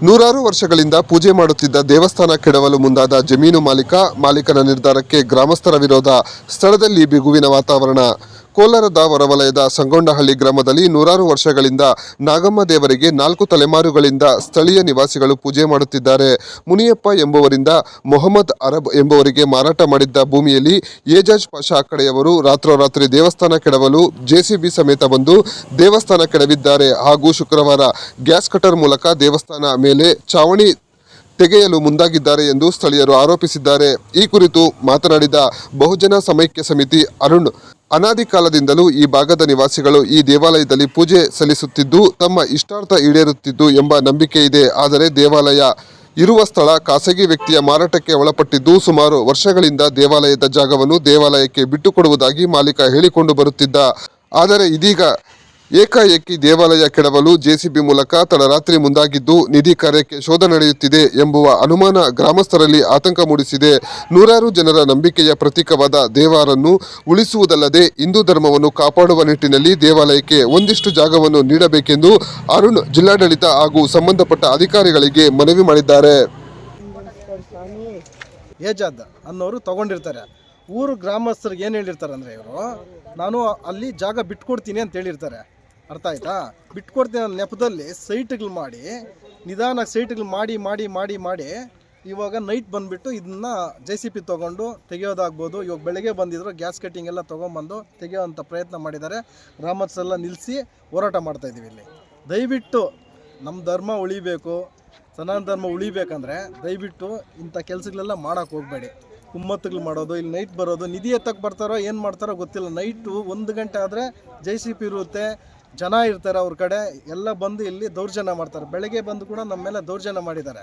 ನೂರಾರು ವರ್ಷಗಳಿಂದ ಪೂಜೆ ಮಾಡುತ್ತಿದ್ದ ದೇವಸ್ಥಾನ ಕೆಡವಲು ಮುಂದಾದ ಜಮೀನು ಮಾಲೀಕನ ನಿರ್ಧಾರಕ್ಕೆ ಗ್ರಾಮಸ್ಥರ ವಿರೋಧ. ಸ್ಥಳದಲ್ಲಿ ಬಿಗುವಿನ ವಾತಾವರಣ. ಕೋಲಾರದ ಹೊರವಲಯದ ಸಂಗೊಂಡಹಳ್ಳಿ ಗ್ರಾಮದಲ್ಲಿ ನೂರಾರು ವರ್ಷಗಳಿಂದ ನಾಗಮ್ಮ ದೇವರಿಗೆ 4 ತಲೆಮಾರುಗಳಿಂದ ಸ್ಥಳೀಯ ನಿವಾಸಿಗಳು ಪೂಜೆ ಮಾಡುತ್ತಿದ್ದಾರೆ. ಮುನಿಯಪ್ಪ ಎಂಬುವರಿಂದ ಮೊಹಮ್ಮದ್ ಅರಬ್ ಎಂಬುವರಿಗೆ ಮಾರಾಟ ಮಾಡಿದ್ದ ಭೂಮಿಯಲ್ಲಿ ಏಜಾಜ್ ಪಾಷಾ ಕಡೆಯವರು ರಾತ್ರೋರಾತ್ರಿ ದೇವಸ್ಥಾನ ಕೆಡವಲು ಜೆಸಿಬಿ ಸಮೇತ ಬಂದು ದೇವಸ್ಥಾನ ಕೆಡವಿದ್ದಾರೆ ಹಾಗೂ ಶುಕ್ರವಾರ ಗ್ಯಾಸ್ ಕಟರ್ ಮೂಲಕ ದೇವಸ್ಥಾನ ಮೇಲೆ ಚಾವಣಿ ತೆಗೆಯಲು ಮುಂದಾಗಿದ್ದಾರೆ ಎಂದು ಸ್ಥಳೀಯರು ಆರೋಪಿಸಿದ್ದಾರೆ. ಈ ಕುರಿತು ಮಾತನಾಡಿದ ಬಹುಜನ ಸమైಕ್ಯ ಸಮಿತಿ ಅರುಣ್, ಅನಾದಿ ಕಾಲದಿಂದಲೂ ಈ ಭಾಗದ ನಿವಾಸಿಗಳು ಈ ದೇವಾಲಯದಲ್ಲಿ ಪೂಜೆ ಸಲ್ಲಿಸುತ್ತಿದ್ದು ತಮ್ಮ ಇಷ್ಟಾರ್ಥ ಈಡೇರುತ್ತಿದ್ದು ಎಂಬ ನಂಬಿಕೆ ಇದೆ. ಆದರೆ ದೇವಾಲಯ ಇರುವ ಸ್ಥಳ ಖಾಸಗಿ ವ್ಯಕ್ತಿಯ ಮಾರಾಟಕ್ಕೆ ಒಳಪಟ್ಟಿದ್ದು ಸುಮಾರು ವರ್ಷಗಳಿಂದ ದೇವಾಲಯದ ಜಾಗವನ್ನು ದೇವಾಲಯಕ್ಕೆ ಬಿಟ್ಟುಕೊಡುವುದಾಗಿ ಮಾಲೀಕ ಹೇಳಿಕೊಂಡು ಬರುತ್ತಿದ್ದ. ಆದರೆ ಇದೀಗ ಏಕಾಏಕಿ ದೇವಾಲಯ ಕೆಡವಲು ಜೆಸಿಬಿ ಮೂಲಕ ತಡರಾತ್ರಿ ಮುಂದಾಗಿದ್ದು ನಿಧಿ ಕಾರ್ಯಕ್ಕೆ ಶೋಧ ನಡೆಯುತ್ತಿದೆ ಎಂಬುವ ಅನುಮಾನ ಗ್ರಾಮಸ್ಥರಲ್ಲಿ ಆತಂಕ ಮೂಡಿಸಿದೆ. ನೂರಾರು ಜನರ ನಂಬಿಕೆಯ ಪ್ರತೀಕವಾದ ದೇವಾರನ್ನು ಉಳಿಸುವುದಲ್ಲದೆ ಹಿಂದೂ ಧರ್ಮವನ್ನು ಕಾಪಾಡುವ ನಿಟ್ಟಿನಲ್ಲಿ ದೇವಾಲಯಕ್ಕೆ ಒಂದಿಷ್ಟು ಜಾಗವನ್ನು ನೀಡಬೇಕೆಂದು ಅರುಣ್ ಜಿಲ್ಲಾಡಳಿತ ಹಾಗೂ ಸಂಬಂಧಪಟ್ಟ ಅಧಿಕಾರಿಗಳಿಗೆ ಮನವಿ ಮಾಡಿದ್ದಾರೆ. ಏಜಾದ್ ಅನ್ನೋರು ತಗೊಂಡಿರ್ತಾರೆ. ಊರು ಗ್ರಾಮಸ್ಥರಿಗೆ ಏನು ಹೇಳಿರ್ತಾರೆ ಅಂದರೆ, ಇವರು ನಾನು ಅಲ್ಲಿ ಜಾಗ ಬಿಟ್ಕೊಡ್ತೀನಿ ಅಂತ ಹೇಳಿರ್ತಾರೆ. ಅರ್ಥ ಆಯ್ತಾ? ಬಿಟ್ಕೊಡ್ತೀನಿ ಅನ್ನೋ ನೆಪದಲ್ಲಿ ಸೈಟ್ಗಳು ಮಾಡಿ ನಿಧಾನ ಸೈಟ್ಗಳು ಮಾಡಿ ಮಾಡಿ ಮಾಡಿ ಮಾಡಿ ಇವಾಗ ನೈಟ್ ಬಂದುಬಿಟ್ಟು ಇದನ್ನ JCB ತೊಗೊಂಡು ತೆಗೆಯೋದಾಗ್ಬೋದು. ಇವಾಗ ಬೆಳಗ್ಗೆ ಬಂದಿದ್ರು ಗ್ಯಾಸ್ ಕಟ್ಟಿಂಗ್ ಎಲ್ಲ ತೊಗೊಂಬಂದು ತೆಗೆಯೋವಂಥ ಪ್ರಯತ್ನ ಮಾಡಿದ್ದಾರೆ. ಗ್ರಾಮಸ್ಥರೆಲ್ಲ ನಿಲ್ಲಿಸಿ ಹೋರಾಟ ಮಾಡ್ತಾಯಿದ್ದೀವಿ. ಇಲ್ಲಿ ದಯವಿಟ್ಟು ನಮ್ಮ ಧರ್ಮ ಉಳಿಬೇಕು, ಸನಾತನ ಧರ್ಮ ಉಳಿಬೇಕಂದ್ರೆ ದಯವಿಟ್ಟು ಇಂಥ ಕೆಲಸಗಳೆಲ್ಲ ಮಾಡೋಕ್ಕೆ ಹೋಗಬೇಡಿ. ಕುಮ್ಮತ್ತುಗಳು ಮಾಡೋದು, ಇಲ್ಲಿ ನೈಟ್ ಬರೋದು, ನಿಧಿ ಎತ್ತಕ್ಕೆ ಬರ್ತಾರೋ ಏನು ಮಾಡ್ತಾರೋ ಗೊತ್ತಿಲ್ಲ. ನೈಟು 1 ಗಂಟೆ ಆದರೆ JCB ಇರುತ್ತೆ, ಜನ ಇರ್ತಾರೆ, ಅವ್ರ ಕಡೆ ಎಲ್ಲ ಬಂದು ಇಲ್ಲಿ ದೌರ್ಜನ್ಯ ಮಾಡ್ತಾರೆ. ಬೆಳಗ್ಗೆ ಬಂದು ಕೂಡ ನಮ್ಮ ಮೇಲೆ ದೌರ್ಜನ್ಯ ಮಾಡಿದ್ದಾರೆ.